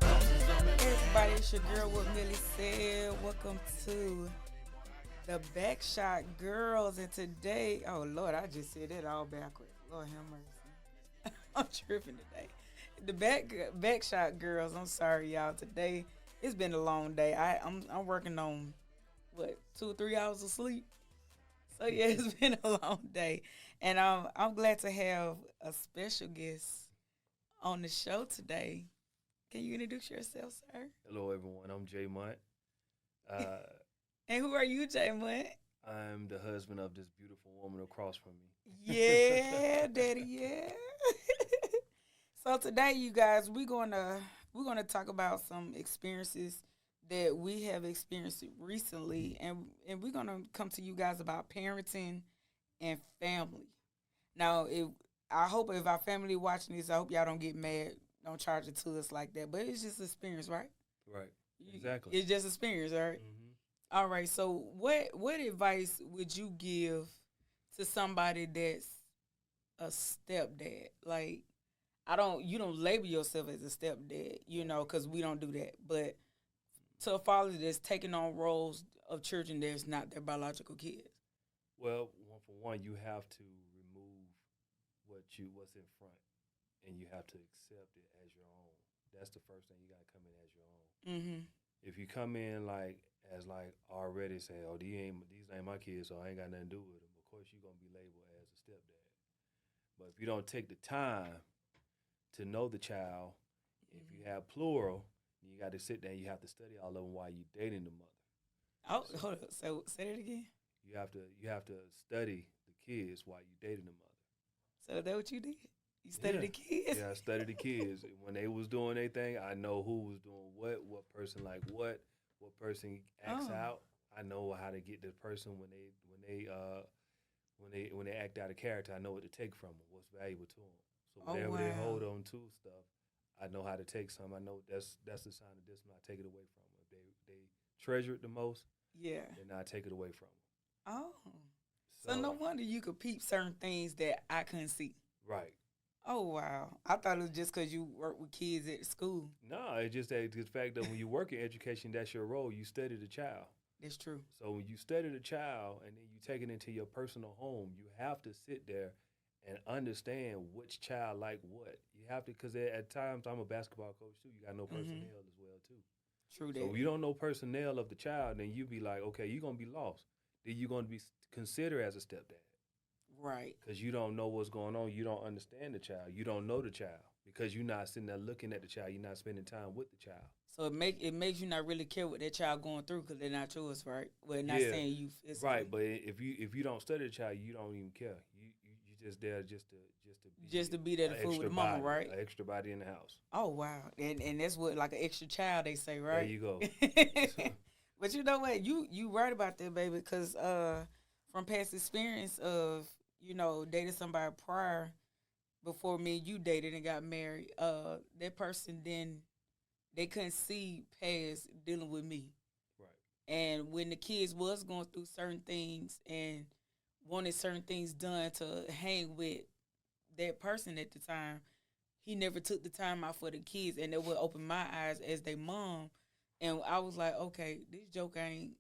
Everybody, it's your girl, what Milly said. Welcome to the Backshot Girls. And today, oh Lord, I just said that all backwards. Lord have mercy. I'm tripping today. The Backshot Girls. I'm sorry, y'all. Today, it's been a long day. I'm working on what 2 or 3 hours of sleep. So yeah, it's been a long day, and I'm glad to have a special guest on the show today. Can you introduce yourself, sir? Hello, everyone. I'm Jmont. Uh, And who are you, Jay? I'm the husband of this beautiful woman across from me. Yeah, daddy, yeah. So today, you guys, we're gonna talk about some experiences that we have experienced recently, and we're gonna come to you guys about parenting and family. Now, if I hope if our family watching this, I hope y'all don't get mad, don't charge it to us like that. But it's just experience, right? Right. Exactly. It's just experience, all right? Hmm. All right. So, what advice would you give to somebody that's a stepdad? Like, you don't label yourself as a stepdad, because we don't do that. But to a father that's taking on roles of children that's not their biological kids. Well, for one, you have to remove what's in front, and you have to accept it as your own. That's the first thing you got to come in as your own. Mm-hmm. If you come in as already say, oh, these ain't my kids, so I ain't got nothing to do with them. Of course, you're gonna be labeled as a stepdad. But if you don't take the time to know the child, if you Mm-hmm. have plural, you got to sit there and you have to study all of them while you're dating the mother. Oh, So hold on. So say that again. you have to study the kids while you're dating the So that what you did? You mother. studied the kids? Yeah, I studied the kids when they was doing their thing. I know who was doing what person like what person acts Oh, out. I know how to get the person when they act out of character. I know what to take from them, what's valuable to them. So oh whatever they wow. hold on to stuff, I know how to take some. I know that's the sign of discipline. I take it away from them. If they treasure it the most, Yeah. then I take it away from them. Oh. So So no wonder you could peep certain things that I couldn't see. right. Oh wow. I thought it was just because you work with kids at school. No, it's just that the fact that when you work in education, that's your role. You study the child. That's true. So when you study the child and then you take it into your personal home, you have to sit there and understand which child like what. You have to, because at times I'm a basketball coach too. You got to know Mm-hmm. personnel as well too. True So that. if you don't know personnel of the child, then you be like, okay, you're gonna be lost. Then you're gonna be considered as a stepdad Right. because you don't know what's going on. You don't understand the child. You don't know the child because you're not sitting there looking at the child. You're not spending time with the child. So it makes you not really care what that child going through because they're not yours, right? Well, not Yeah, saying you right. physically, But if you don't study the child, you don't even care. You just there just to just be to be there to an fool with extra the mama, body, right? an extra body in the house. Oh wow, and that's what like an extra child they say, There right? you go. But you know what, you right about that, baby, because from past experience of dating somebody prior before me and you dated and got married, that person then they couldn't see past dealing with me, Right. and when the kids was going through certain things and wanted certain things done to hang with that person at the time, he never took the time out for the kids, and it would open my eyes as their mom, and I was like, okay, this joke ain't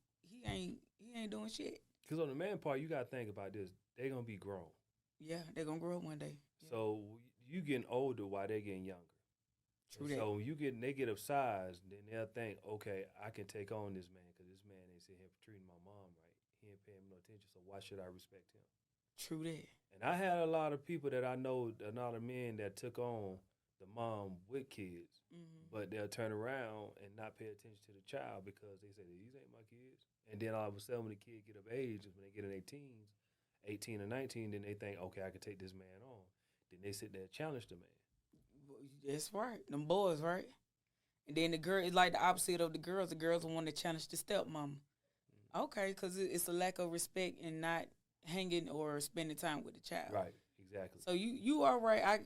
doing shit. Because on the man part, you gotta think about this. They're gonna be grown. Yeah, they're gonna grow up one day. Yeah, So you getting older while they're getting younger. And true that. so when they get of size, then they'll think, okay, I can take on this man because this man ain't sitting here treating my mom right. He ain't paying me no attention. So why should I respect him? True that. And I had a lot of people that I know, a lot of men that took on the mom with kids, Hmm. but they'll turn around and not pay attention to the child because they say these ain't my kids. And then all of a sudden, when the kid get of age, when they get in their teens, 18 or 19, then they think, okay, I can take this man on. Then they sit there and challenge the man. That's right. Them boys, right? And then the girl is like the opposite of the girls. The girls want to challenge the stepmama. Okay, because it's a lack of respect and not hanging or spending time with the child. Right, exactly. So you are right.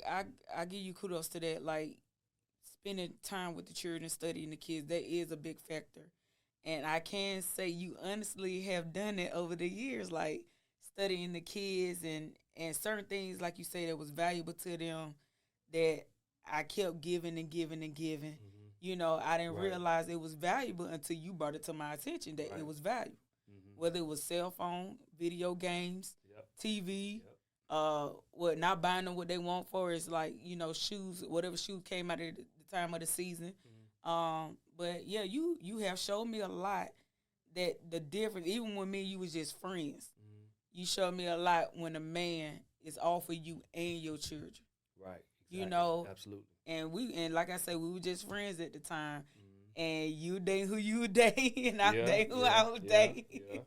I give you kudos to that. Like spending time with the children, studying the kids, that is a big factor. And I can say you honestly have done it over the years, like studying the kids and certain things, like you say, that was valuable to them. that I kept giving and giving and giving. Mm-hmm. You know, I didn't Right. realize it was valuable until you brought it to my attention that Right. it was valuable. Mm-hmm. Whether it was cell phone, video games, Yep. TV, Yep. what not buying them what they want for is like, you know, shoes, whatever shoe came out at the time of the season. Mm-hmm. But yeah, you have showed me a lot that the difference, even when me and you was just friends, Mm-hmm. you showed me a lot when a man is all for you and your children. Right. You Exactly. know, Absolutely. and like I said, we were just friends at the time. Mm-hmm. And you date who you date, and I Yeah. date who Yeah. I would Yeah. date. Yeah.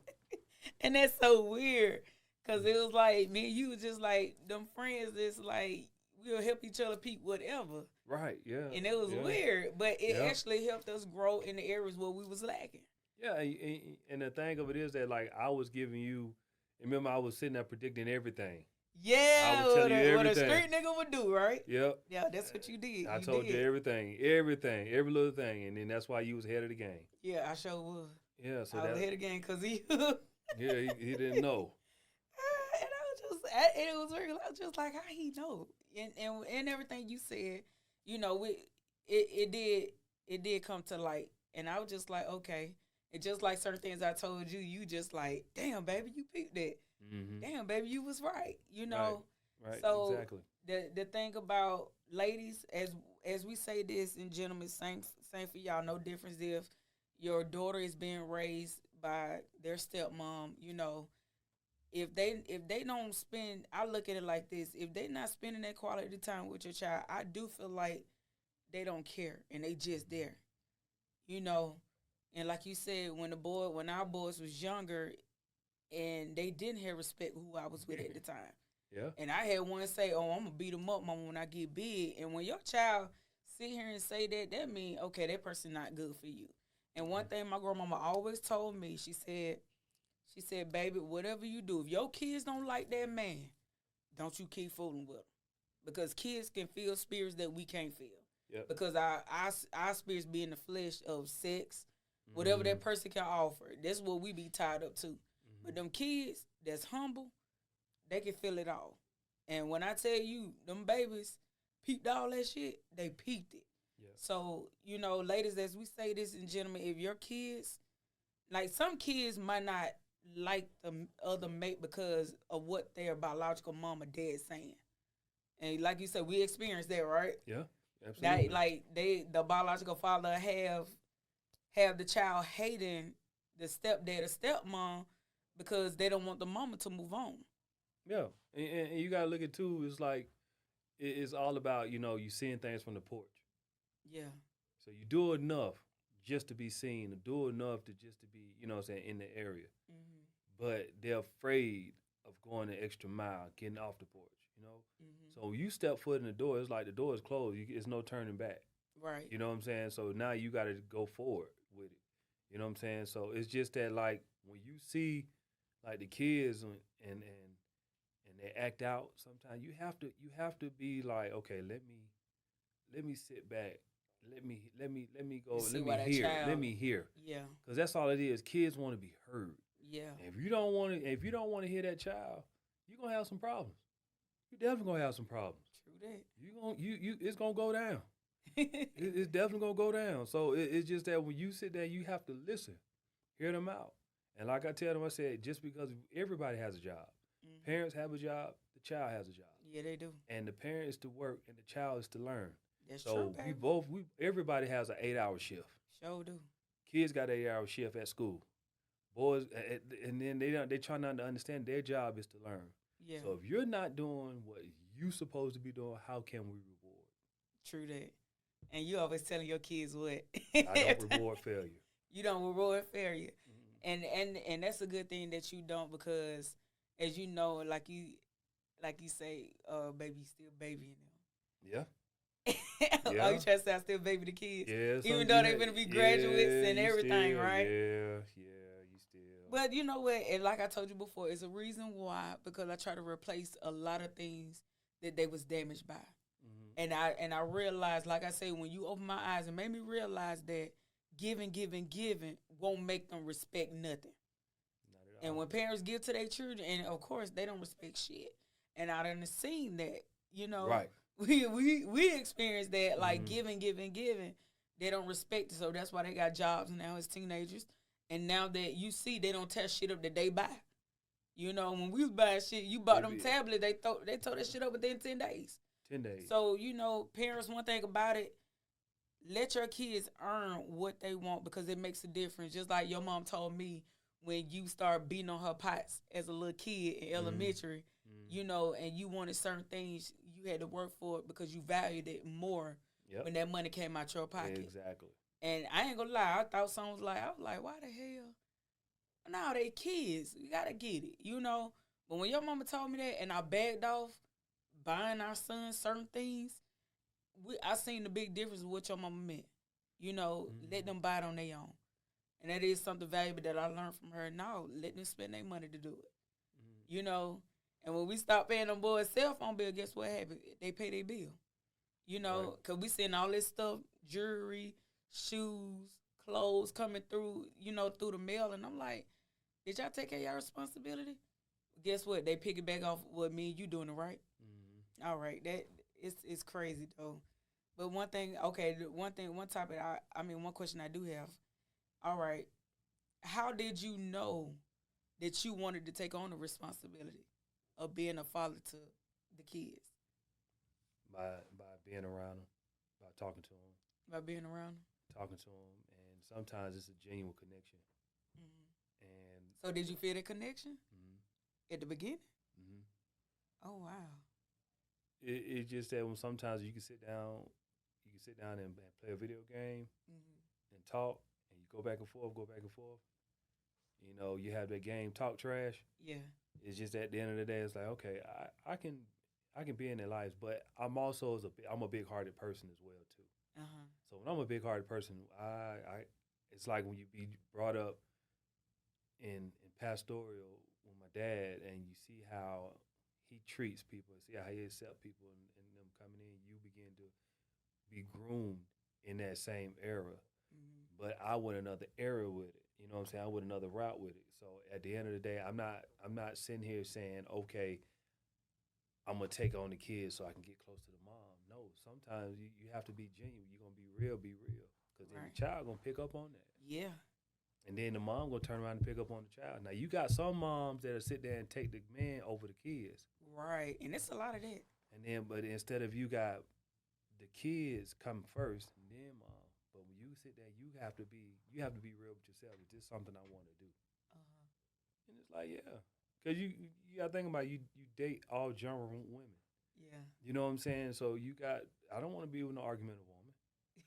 And that's so weird. Cause it was like me and you was just like them friends that's like we'll help each other peep whatever. Right. Yeah. And it was Yeah. weird. But it Yeah. actually helped us grow in the areas where we was lacking. Yeah, and the thing of it is that like I was giving you. Remember, I was sitting there predicting everything. Yeah, I would tell you what a everything. street nigga would do, right? Yep. Yeah, that's what you did. I told you everything, every little thing, and then that's why you was ahead of the game. Yeah, I sure was. Yeah, so I was that ahead again because he. yeah, he didn't know. And I was just, and it was very, I was just like, how he know? And everything you said, you know, it did come to light, and I was just like, okay. And just like certain things I told you, you just like, damn, baby, you picked that. Mm-hmm. Damn, baby, you was right. You know. Right. So Exactly. the thing about ladies, as we say this, and gentlemen, same for y'all. No difference if your daughter is being raised by their stepmom. You know, if they don't spend, I look at it like this: if they not spending that quality time with your child, I do feel like they don't care and they just there. You know, and like you said, when our boys was younger, and they didn't have respect who I was with at the time. Yeah. And I had one say, "Oh, I'm gonna beat them up, mama, when I get big." And when your child sit here and say that, that mean okay, that person not good for you. And one thing my grandmama always told me, she said, "Baby, whatever you do, if your kids don't like that man, don't you keep fooling with them, because kids can feel spirits that we can't feel. Yep. Because our spirits be in the flesh of sex, whatever that person can offer. That's what we be tied up to. Mm-hmm. But them kids that's humble, they can feel it all. And when I tell you, them babies peeped all that shit, they peeped it. Yeah. So, you know, ladies, as we say this, and gentlemen, if your kids, like some kids might not like the other mate because of what their biological mom or dad saying. And like you said, we experienced that, right? Yeah, absolutely. That, like the biological father have the child hating the stepdad or stepmom because they don't want the mama to move on. Yeah, and you gotta look at too. It's like it's all about you seeing things from the porch. Yeah. So you do enough just to be seen, or do enough to just to be what I'm saying, in the area. Mm-hmm. But they're afraid of going the extra mile, getting off the porch. Mm-hmm. So you step foot in the door, it's like the door is closed. It's no turning back. Right. You know what I'm saying? So now you got to go forward with it. You know what I'm saying? So it's just that, like, when you see like the kids and they act out, sometimes you have to be like, okay, let me sit back. Let me go. Let me hear. Yeah. Because that's all it is. Kids want to be heard. Yeah. And if you don't want to hear that child, you're gonna have some problems. You definitely gonna have some problems. True that. It's gonna go down. It's definitely gonna go down. So it's just that when you sit there, you have to listen, hear them out. And like I tell them, I said, just because everybody has a job, parents have a job, the child has a job. Yeah, they do. And the parent is to work, and the child is to learn. That's so true, baby. Everybody has an 8-hour shift. Sure do. Kids got an 8-hour shift at school. Boys, and then they try not to understand their job is to learn. Yeah. So if you're not doing what you supposed to be doing, how can we reward? True that. And you always telling your kids what? I don't reward failure. You don't reward failure. Mm-hmm. And that's a good thing that you don't, because as you know, like you say, baby, still babying them. Yeah. Oh, you trying to say I still baby the kids? Yeah. Even though they're gonna be graduates and everything, still, right? Yeah, you still. But you know what? And like I told you before, it's a reason why, because I try to replace a lot of things that they was damaged by. Mm-hmm. And I realized, like I say, when you open my eyes, it made me realize that giving won't make them respect nothing. Not at all. And when parents give to their children, and of course they don't respect shit. And I done seen that, Right. we experienced that, like Mhm. giving. They don't respect it, so that's why they got jobs now as teenagers. And now that you see, they don't touch shit up that they buy. You know, when we was buying shit, you bought them Maybe tablets, they tore that shit up within 10 days. 10 days. So you know, parents, one thing about it, let your kids earn what they want because it makes a difference. Just like your mom told me when you start beating on her pots as a little kid in Mhm. elementary, Mhm. you know, and you wanted certain things, you had to work for it because you valued it more Yep. when that money came out your pocket. Exactly. And I ain't gonna lie, I thought someone was like, I was like, why the hell? No, they kids. You gotta get it, you know. But when your mama told me that, and I backed off buying our son certain things, I seen the big difference with what your mama meant. You know, let Mhm. them buy it on their own, and that is something valuable that I learned from her. Now, let them spend their money to do it. Mhm. You know, and when we stopped paying them boys' cell phone bill, guess what happened? They pay their bill. You Right. know, cause we seeing all this stuff, jewelry, shoes, clothes coming through, you know, through the mail, and I'm like, did y'all take care of your responsibility? Guess what? They pick it back off what me and you doing it right. Mhm. All right, that it's crazy though. But one thing, okay, one topic. One question I do have. All right, how did you know that you wanted to take on the responsibility of being a father to the kids By being around them, by talking to them, by being around them? talking to them, and sometimes it's a genuine connection. Hmm. And So did you feel that connection mhm. at the beginning? Mhm. Oh wow. It's just that when sometimes you can sit down and play a video game Hmm. and talk, and you go back and forth, go back and forth. You know, you have that game talk trash. Yeah. It's just at the end of the day, it's like okay, I can be in their lives, but I'm a big hearted person as well too. Uh huh. So when I'm a big hearted person, I it's like when you be brought up in pastoral with my dad, and you see how he treats people, see how he accepts people, and them coming in, you begin to be groomed in that same era. Hmm. But I went another era with it. You know what I'm saying? I went another route with it. So at the end of the day, I'm not sitting here saying, okay, I'm gonna take on the kids so I can get close to the mom. No, sometimes you have to be genuine. You're gonna be real. Cause then the Right. child gonna pick up on that. Yeah. And then the mom gonna turn around and pick up on the child. Now you got some moms that'll sit there and take the man over the kids. Right. And it's a lot of that. And then but instead of you got the kids come first and then mom. But when you sit there, you have to be real with yourself. Is this something I want to do? Uh huh. And it's like, yeah. Cause you gotta think about it, you date all genre women. Yeah. You know what I'm saying? So I don't want to be with no argumentative woman.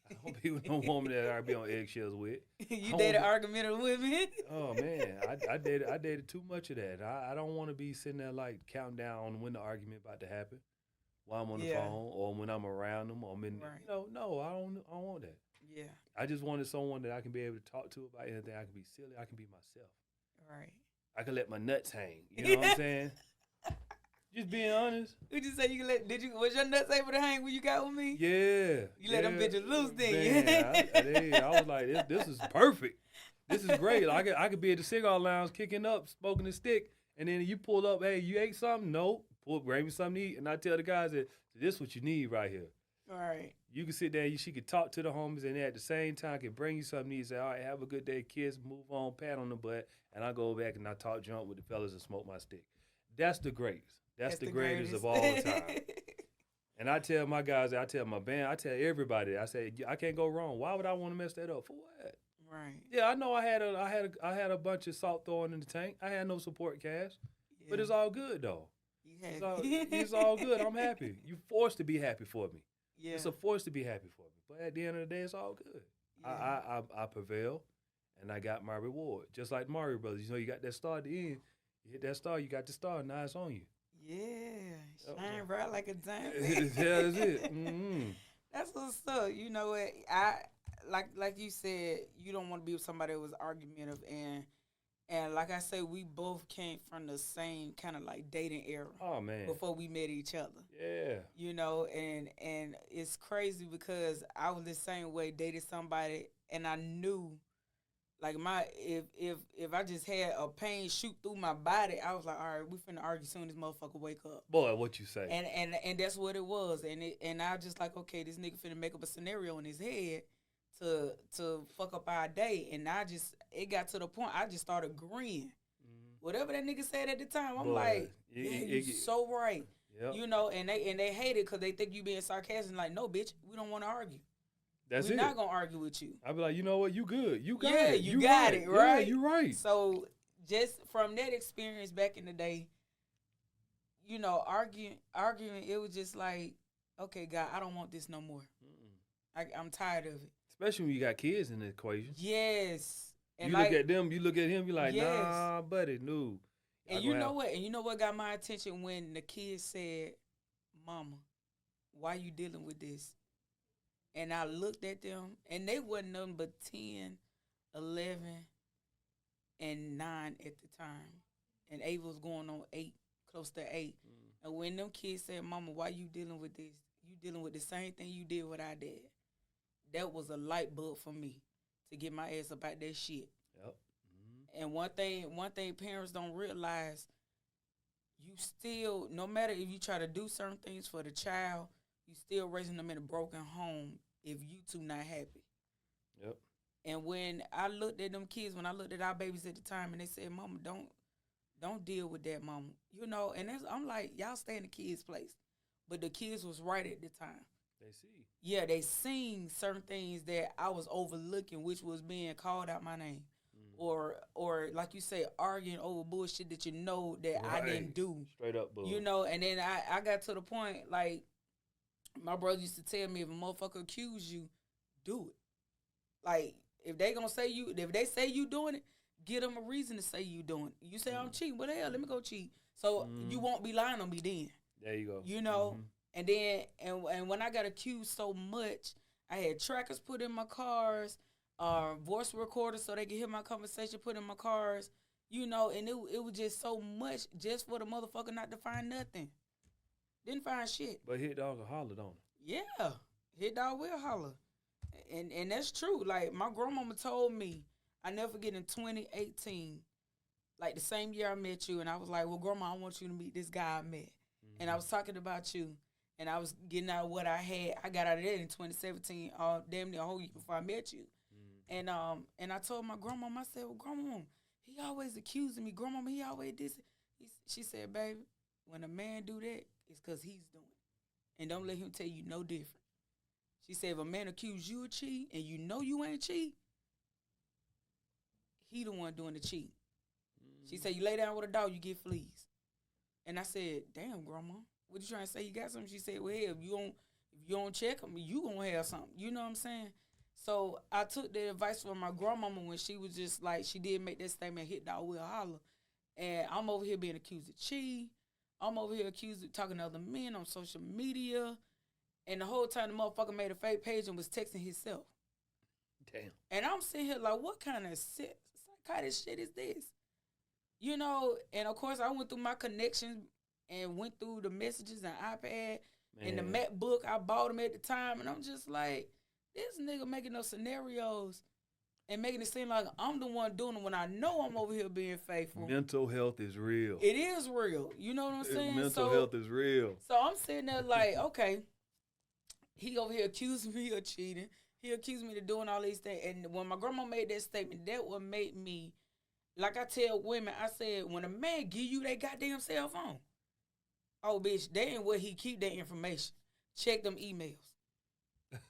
I don't be with no woman that I be on eggshells with. You I want dated to be. argumentative women. Oh man, I dated too much of that. I don't want to be sitting there like counting down on when the argument about to happen, while I'm on the Yeah. phone or when I'm around them or I'm in. Right. No, I don't want that. Yeah. I just wanted someone that I can be able to talk to about anything. I can be silly. I can be myself. Right. I can let my nuts hang. You know what I'm saying? Just being honest. Would you say you let? Did you? Was your nuts able to hang when you got with me? Yeah. You let them Yeah. bitches loose, then? Man, I was like, this is perfect. This is great. I could be at the cigar lounge kicking up, smoking a stick, and then you pull up, hey, you ate something? Nope. Bring me something to eat. And I tell the guys that this is what you need right here. All right. You can sit there, she could talk to the homies, and at the same time can bring you something to eat. Say, all right, have a good day, kids. Move on, pat on the butt, and I go back and I talk junk with the fellas and smoke my stick. That's the greatest. That's the greatest of all time. And I tell my guys, I tell my band, I tell everybody, I say I can't go wrong. Why would I want to mess that up? For what? Right. Yeah, I know I had a bunch of salt thrown in the tank. I had no support cash, but Yeah. it's all good though. You It's have. all good. I'm happy. You forced to be happy for me. Yeah. It's a force to be happy for me. But at the end of the day, it's all good. Yeah. I prevail, and I got my reward. Just like Mario Brothers, you got that star at the end. You hit that star, you got the star. Now it's on you. Yeah. Shine bright like a diamond. Yeah, that's it. Mm-hmm. That's what's up. You know what? I like you said, you don't want to be with somebody that was argumentative, and like I said, we both came from the same kind of like dating era Oh man. before we met each other. Yeah. You know, and it's crazy because I was the same way, dated somebody, and I knew Like if I just had a pain shoot through my body, I was like, all right, we finna argue soon as motherfucker wake up. Boy, what you say? And that's what it was. And I just like, okay, this nigga finna make up a scenario in his head to fuck up our day. And it got to the point I just started agreeing. Whatever that nigga said at the time, I'm like, yeah, you so right. Yep. You know, and they hate it because they think you being sarcastic. Like, no, bitch, we don't want to argue. We're not gonna argue with you. I be like, you know what, you good, you got it. Yeah, you got it, right? Yeah, you right. So just from that experience back in the day, you know, arguing, it was just like, okay, God, I don't want this no more. I'm tired of it. Especially when you got kids in the equation. Yes. And you look at them, you look at him, you like, yes. Nah, buddy, no. And you know what? And you know what got my attention when the kids said, Mama, why you dealing with this? And I looked at them, and they wasn't nothing but 10, 11, and 9 at the time. And Ava was going on 8, close to 8. And when them kids said, Mama, why you dealing with this? You dealing with the same thing you did what I did. That was a light bulb for me to get my ass about that shit. Yep. And one thing parents don't realize, you still, no matter if you try to do certain things for the child, you still raising them in a broken home if you two not happy. Yep. And when I looked at them kids, when I looked at our babies at the time, and they said, Mama, don't deal with that, Mama. You know, and I'm like, y'all stay in the kids' place. But the kids was right at the time. They see. Yeah, they seen certain things that I was overlooking, which was being called out my name. Or like you say, arguing over bullshit that you know that I didn't do. Straight up bull. You know, and then I got to the point, like, my brother used to tell me, if a motherfucker accuse you, do it. Like, if they say you doing it, give them a reason to say you doing it. You say I'm cheating, well, hell, let me go cheat. So you won't be lying on me then. There you go. You know, and then and when I got accused so much, I had trackers put in my cars, voice recorders so they could hear my conversation put in my cars, you know, and it was just so much just for the motherfucker not to find nothing. Didn't find shit. But hit dog will holler, don't it? Yeah, hit dog will holler. And that's true. Like, my grandmama told me, I never forget, in 2018, like the same year I met you, and I was like, well, Grandma, I want you to meet this guy I met. And I was talking about you, and I was getting out of what I had. I got out of that in 2017, damn near a whole year before I met you. And I told my grandmama, I said, well, Grandma, he always accusing me. Grandma, he always this. She said, baby, when a man do that, it's because he's doing it. And don't let him tell you no different. She said, if a man accuse you of cheating and you know you ain't cheat, he the one doing the cheat. She said, you lay down with a dog, you get fleas. And I said, damn, Grandma, what you trying to say? You got something? She said, well, hell, if you don't check them, you going to have something. You know what I'm saying? So I took the advice from my grandmama when she was just like, she did make that statement, hit dog will holler. And I'm over here being accused of cheating. I'm over here accused of talking to other men on social media. And the whole time the motherfucker made a fake page and was texting himself. Damn. And I'm sitting here like, what kind of psychotic shit is this? You know, and of course I went through my connections and went through the messages and iPad and the MacBook. I bought them at the time. And I'm just like, this nigga making those scenarios and making it seem like I'm the one doing it when I know I'm over here being faithful. Mental health is real. It is real. You know what I'm saying? Mental health is real. So I'm sitting there like, okay, he over here accusing me of cheating. He accused me of doing all these things. And when my grandma made that statement, that what made me, like I tell women, I said, when a man give you that goddamn cell phone, oh, bitch, that ain't where he keep that information. Check them emails.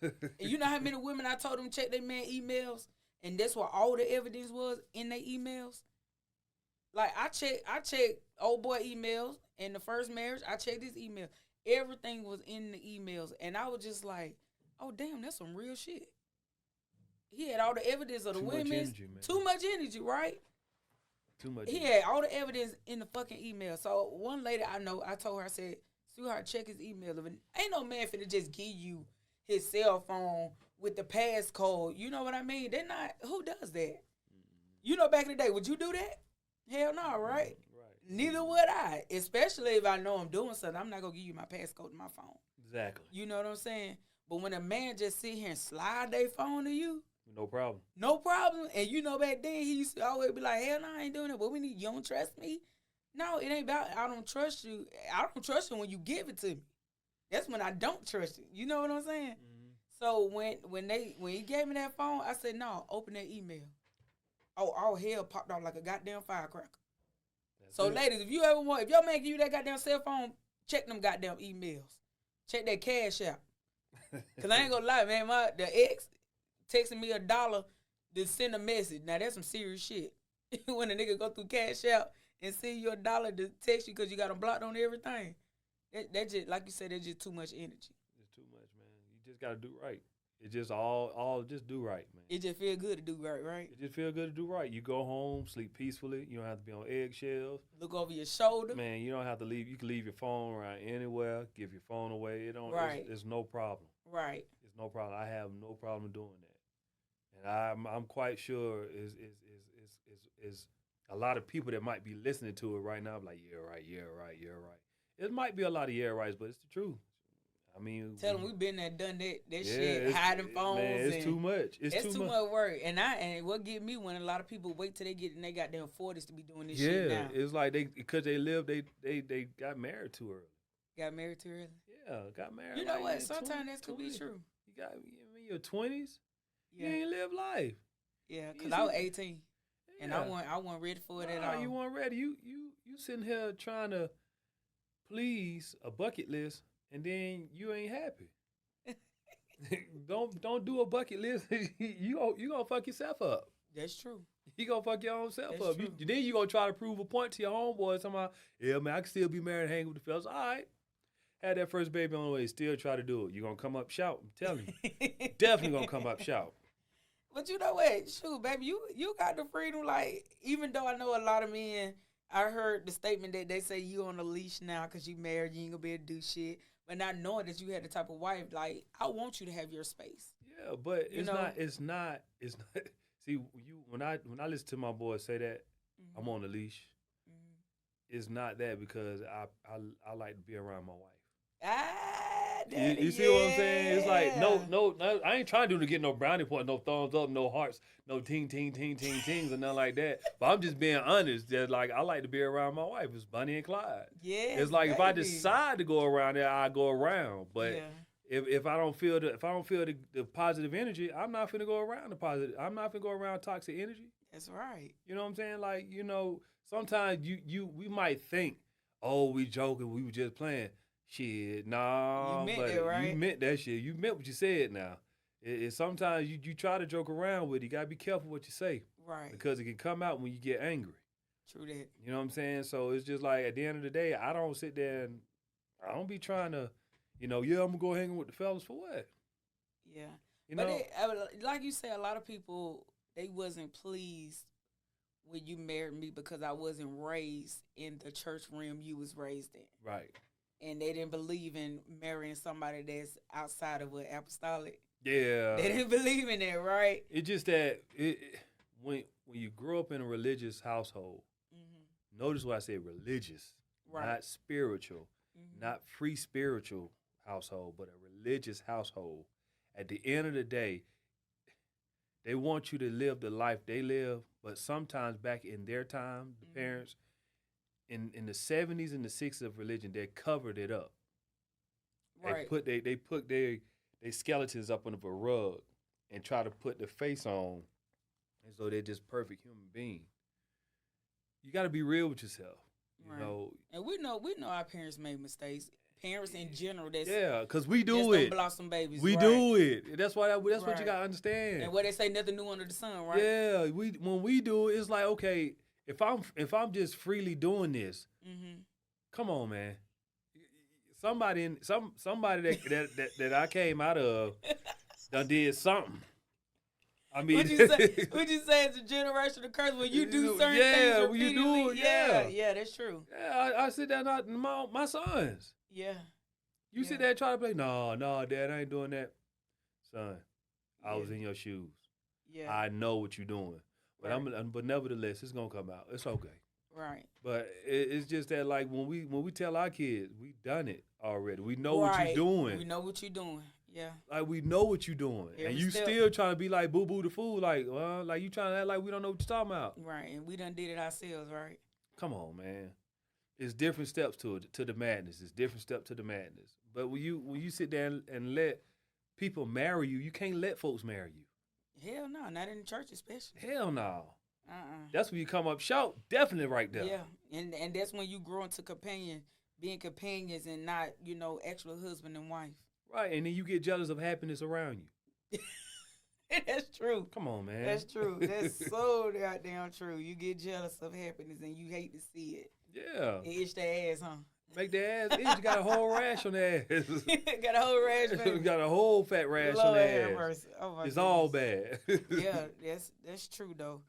And you know how many women I told them check their man emails, and that's where all the evidence was in their emails? Like, I check old boy emails in the first marriage. I checked his email. Everything was in the emails. And I was just like, oh, damn, that's some real shit. He had all the evidence of the women. Too much energy, right? Too much. He had all the evidence in the fucking email. So one lady I know, I told her, I said, sweetheart, check his email. Ain't no man finna just give you his cell phone with the passcode. You know what I mean? They're not, who does that? You know, back in the day, would you do that? Hell no, right? Right. Neither would I. Especially if I know I'm doing something. I'm not going to give you my passcode to my phone. Exactly. You know what I'm saying? But when a man just sit here and slide their phone to you, No problem. No problem. And you know, back then he used to always be like, hell no, I ain't doing it. But we need, you don't trust me? No, it ain't about I don't trust you. I don't trust you when you give it to me. That's when I don't trust you. You know what I'm saying? Mm-hmm. So when he gave me that phone, I said, no, open that email. Oh, all hell popped off like a goddamn firecracker. So ladies, if you ever want, if your man give you that goddamn cell phone, check them goddamn emails. Check that cash out. Cause I ain't gonna lie, man, the ex texting me $1 to send a message. Now that's some serious shit. When a nigga go through cash out and send you $1 to text you because you got them blocked on everything. That just, like you said, that's just too much energy. It's too much, man. You just gotta do right. It just all just do right, man. It just feel good to do right, right? It just feel good to do right. You go home, sleep peacefully. You don't have to be on eggshells. Look over your shoulder. Man, you don't have to leave. You can leave your phone around anywhere. Give your phone away. It don't. Right. It's no problem. Right. It's no problem. I have no problem doing that, and I'm quite sure is a lot of people that might be listening to it right now. Like, yeah, right. It might be a lot of yeah rights, but it's the truth. I mean, tell them we been there, done that shit, hiding phones. Man, it's too much. It's too much work. And what get me when a lot of people wait till they get in they goddamn 40s to be doing this shit now. Yeah, it's like because they got married too early. Got married too early? Yeah, got married. You know what? Sometimes that could be true. You got in your 20s. Yeah. You ain't live life. Yeah, because I was 18. Yeah. And I wasn't ready for it at all. You weren't ready. You sitting here trying to please a bucket list. And then you ain't happy. Don't do a bucket list. you gonna fuck yourself up. That's true. You gonna fuck your own self That's up. True. Then you gonna try to prove a point to your homeboy. Somehow, yeah, man, I can still be married and hang with the fellas. All right. Had that first baby on the way. Still try to do it. You gonna come up shout. I'm telling you. Definitely gonna come up shout. But you know what? Shoot, baby, you got the freedom. Like, even though I know a lot of men, I heard the statement that they say you on a leash now because you married, you ain't gonna be able to do shit. But not knowing that you had the type of wife, like, I want you to have your space. Yeah, but it's not. See, when I listen to my boy say that, mm-hmm. I'm on a leash. Mm-hmm. It's not that because I like to be around my wife. Daddy, you see what I'm saying? It's like no, I ain't trying to get no brownie point, no thumbs up, no hearts, no tings or nothing like that. But I'm just being honest. That like I like to be around my wife. It's Bonnie and Clyde. Yeah, it's like baby. If I decide to go around there, I go around. But if I don't feel the positive energy, I'm not finna go around the positive. I'm not finna go around toxic energy. That's right. You know what I'm saying? Like, sometimes we might think, oh, we joking, we were just playing. Shit, nah, you meant it, right? You meant that shit. You meant what you said now. Sometimes you try to joke around with it. You got to be careful what you say. Right. Because it can come out when you get angry. True that. You know what I'm saying? So it's just like at the end of the day, I don't sit there and I don't be trying to, I'm going to go hanging with the fellas for what? Yeah. Like you said, a lot of people, they wasn't pleased when you married me because I wasn't raised in the church realm you was raised in. Right. And they didn't believe in marrying somebody that's outside of an apostolic. Yeah. They didn't believe in that, right? It's just that when you grow up in a religious household, mm-hmm. notice what I say, religious, right. Not spiritual, mm-hmm. not free spiritual household, but a religious household. At the end of the day, they want you to live the life they live, but sometimes back in their time, the mm-hmm. parents, in the 70s and the 60s of religion, they covered it up. Right. They put their skeletons up on a rug and try to put the face on, and so they're just perfect human beings. You got to be real with yourself, you know. And we know our parents made mistakes. Parents in general, because we do it. Don't blossom babies. We do it. That's what you got to understand. And what they say, nothing new under the sun, right? Yeah, when we do it, it's like, okay, if I'm just freely doing this, mm-hmm. come on, man. Somebody that I came out of done did something. I mean, would you say it's a generational curse when you do certain things repeatedly? When you do it, yeah, that's true. Yeah, I sit there, my sons. Yeah. You sit there and try to play, no, Dad, I ain't doing that. Son, I was in your shoes. Yeah. I know what you're doing. But but nevertheless, it's gonna come out. It's okay. Right. But it's just that, like, when we tell our kids, we done it already. We know what you're doing. We know what you're doing. Yeah. Like we know what you doing, Every and you step. still trying to be like Boo Boo the fool, like like you trying to act like we don't know what you're talking about. Right. And we done did it ourselves, right? Come on, man. It's different steps to it, to the madness. It's different step to the madness. But when you sit there and let people marry you, you can't let folks marry you. Hell no, not in the church especially. Hell no. Uh-uh. That's when you come up short. Definitely right there. Yeah. And that's when you grow into being companions and not, actual husband and wife. Right, and then you get jealous of happiness around you. That's true. Come on, man. That's true. That's so goddamn true. You get jealous of happiness and you hate to see it. Yeah. And itch their ass, huh? Make their ass itch. You got a whole rash on their ass. Got a whole rash, baby. Got a whole fat rash Lord on have their ass. mercy. Oh my It's goodness. all bad. Yeah, that's true though.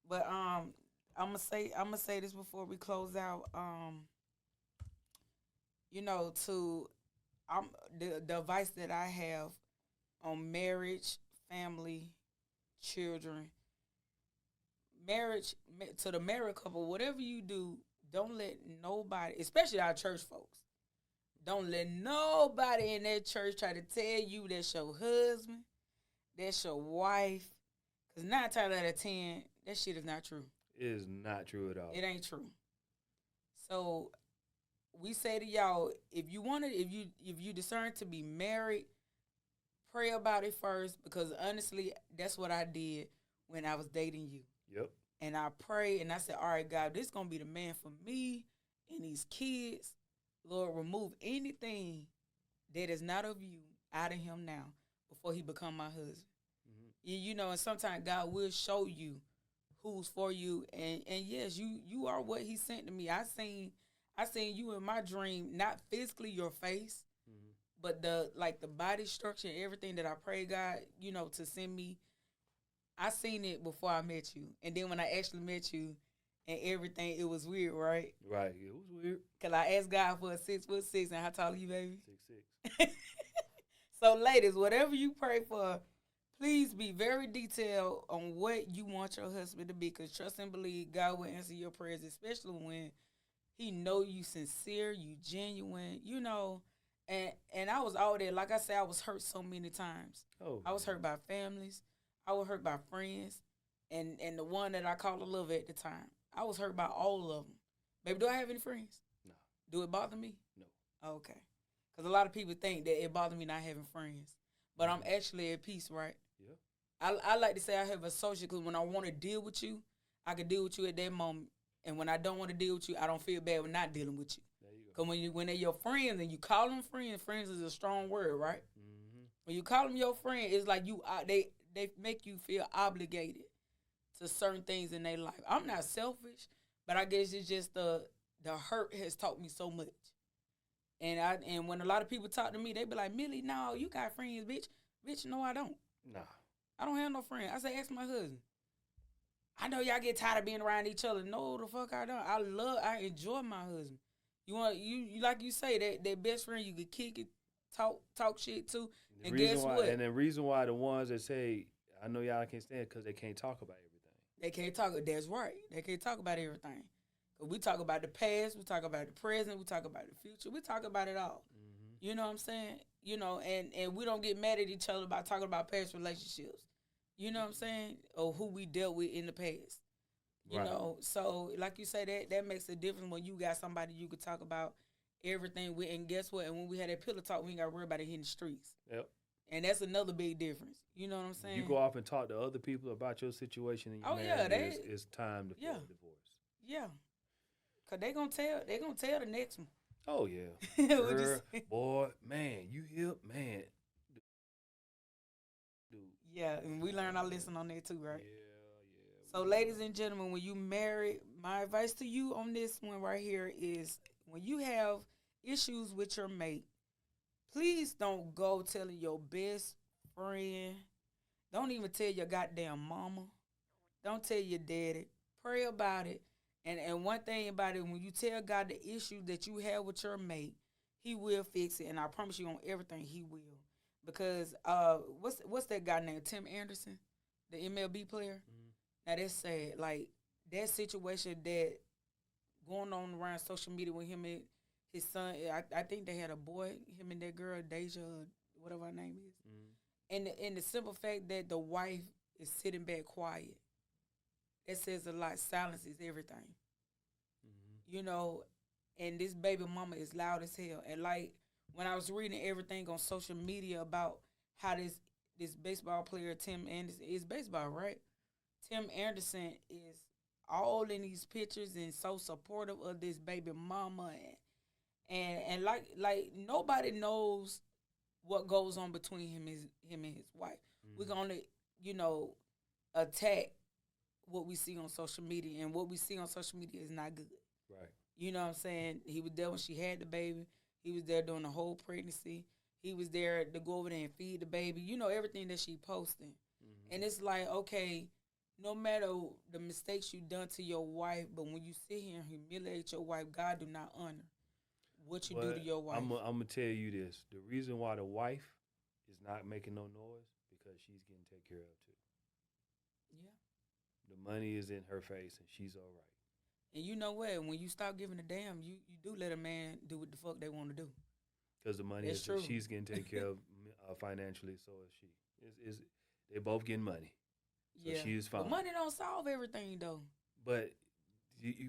But I'm gonna say this before we close out. To the advice that I have on marriage, family, children, to the married couple, whatever you do, don't let nobody, especially our church folks, don't let nobody in that church try to tell you that's your husband, that's your wife. Because 9 times out of 10, that shit is not true. It is not true at all. It ain't true. So we say to y'all, if you discern to be married, pray about it first, because honestly, that's what I did when I was dating you. Yep. And I prayed and I said, all right, God, this is going to be the man for me and these kids. Lord, remove anything that is not of you out of him now before he become my husband. Mm-hmm. And sometimes God will show you who's for you. And yes, you are what he sent to me. I seen you in my dream, not physically your face, mm-hmm. but the body structure and everything that I pray God, to send me. I seen it before I met you. And then when I actually met you and everything, it was weird, right? Right. It was weird. Because I asked God for a 6'6", and how tall are you, baby? 6'6". So, ladies, whatever you pray for, please be very detailed on what you want your husband to be, because trust and believe God will answer your prayers, especially when he know you sincere, you genuine, And I was out there, like I said, I was hurt so many times. Oh, I was hurt by families. I was hurt by friends, and the one that I called a love at the time. I was hurt by all of them. Baby, do I have any friends? No. Do it bother me? No. Okay. Because a lot of people think that it bothers me not having friends. But I'm actually at peace, right? Yeah. I like to say I have a social, because when I want to deal with you, I can deal with you at that moment. And when I don't want to deal with you, I don't feel bad with not dealing with you. There you go. Because when they're your friends and you call them friends is a strong word, right? Mm-hmm. When you call them your friend, it's like they make you feel obligated to certain things in their life. I'm not selfish, but I guess it's just the hurt has taught me so much. And when a lot of people talk to me, they be like, Milly, no, you got friends, bitch. Bitch, no, I don't. Nah. I don't have no friends. I say, ask my husband. I know y'all get tired of being around each other. No, the fuck I don't. I enjoy my husband. You like you say, that best friend you could kick it, talk shit to. And guess what? And the reason why the ones that say, I know y'all can't stand it, because they can't talk about everything. They can't talk. That's right. They can't talk about everything. Cause we talk about the past, we talk about the present, we talk about the future, we talk about it all. Mm-hmm. You know what I'm saying? And we don't get mad at each other about talking about past relationships. You know what I'm saying? Or who we dealt with in the past. You know, so like you say, that makes a difference when you got somebody you could talk about everything with. And guess what? And when we had that pillow talk, we ain't got to worry about it in the streets. Yep. And that's another big difference. You know what I'm saying? You go off and talk to other people about your situation and your marriage, it's time to file a divorce. Yeah. Because they going to tell the next one. Oh, yeah. Girl, boy, man, you hip, man. Dude. Yeah, and we learn our lesson on that too, right? Yeah. So, ladies and gentlemen, when you married, my advice to you on this one right here is when you have issues with your mate, please don't go telling your best friend. Don't even tell your goddamn mama. Don't tell your daddy. Pray about it. And one thing about it, when you tell God the issue that you have with your mate, he will fix it. And I promise you on everything, he will. Because what's that guy named Tim Anderson, the MLB player? Mm-hmm. Now that's sad. Like that situation that going on around social media with him and his son. I think they had a boy, him and that girl Deja. whatever her name is. Mm-hmm. And the simple fact that the wife is sitting back quiet, that says a lot. Silence is everything. Mm-hmm. You know, and this baby mama is loud as hell. And like when I was reading everything on social media about how this baseball player Tim Anderson is baseball, right? Tim Anderson is all in these pictures and so supportive of this baby mama and like nobody knows what goes on between him and his wife. Mm-hmm. We're gonna, you know, attack what we see on social media, and what we see on social media is not good. Right. You know what I'm saying? He was there when she had the baby. He was there during the whole pregnancy. He was there to go over there and feed the baby. You know, everything that she posting. Mm-hmm. And it's like, okay, no matter the mistakes you done to your wife, but when you sit here and humiliate your wife, God do not honor what you do to your wife. I'm going to tell you this. The reason why the wife is not making no noise, because she's getting taken care of too. Yeah. The money is in her face, and she's all right. And you know what? When you stop giving a damn, you do let a man do what the fuck they want to do. Because the money It's is true. she's getting taken care of financially, so is she. Is they both getting money. So Yeah. she is fine. But money don't solve everything, though. But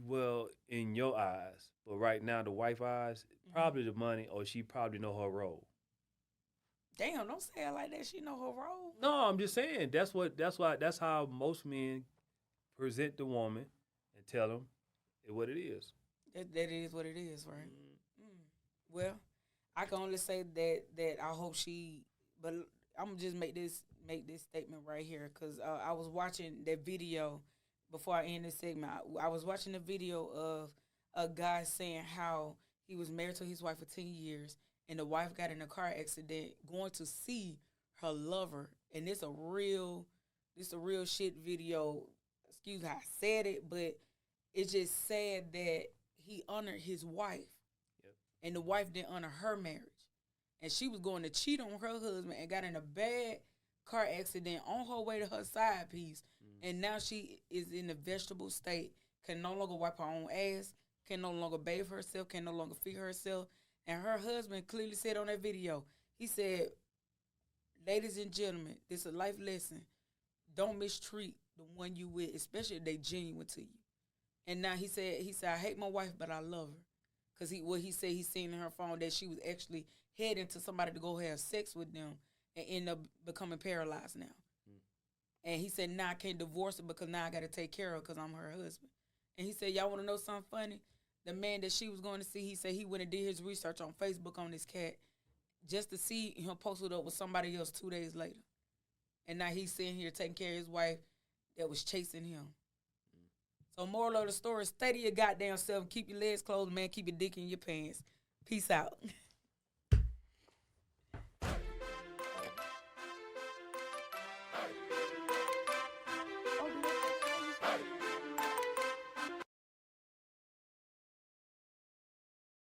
well, in your eyes, but right now the wife eyes, probably the money, or she probably know her role. Damn, don't say it like that. She know her role. No, I'm just saying that's how most men present the woman and tell them what it is. That is what it is, right? Well, I can only say that I hope she. But I'm gonna just make this statement right here, because I was watching that video before I end this segment. I was watching a video of a guy saying how he was married to his wife for 10 years, and the wife got in a car accident going to see her lover, and it's a real shit video. Excuse how I said it, but it's just sad that he honored his wife, yep, and the wife didn't honor her marriage, and she was going to cheat on her husband and got in a bad car accident on her way to her side piece, and now she is in a vegetable state, can no longer wipe her own ass, can no longer bathe herself, can no longer feed herself, and her husband clearly said on that video, he said, "Ladies and gentlemen, this is a life lesson. Don't mistreat the one you with, especially if they genuine to you." And now he said, "I hate my wife, but I love her." Because he said he seen in her phone that she was actually heading to somebody to go have sex with them and end up becoming paralyzed now. And he said, "Now I can't divorce her because now I got to take care of her because I'm her husband." And he said, "Y'all want to know something funny? The man that she was going to see, he said he went and did his research on Facebook on this cat just to see him posted up with somebody else 2 days later. And now he's sitting here taking care of his wife that was chasing him." So moral of the story, stay to your goddamn self and keep your legs closed, man. Keep your dick in your pants. Peace out.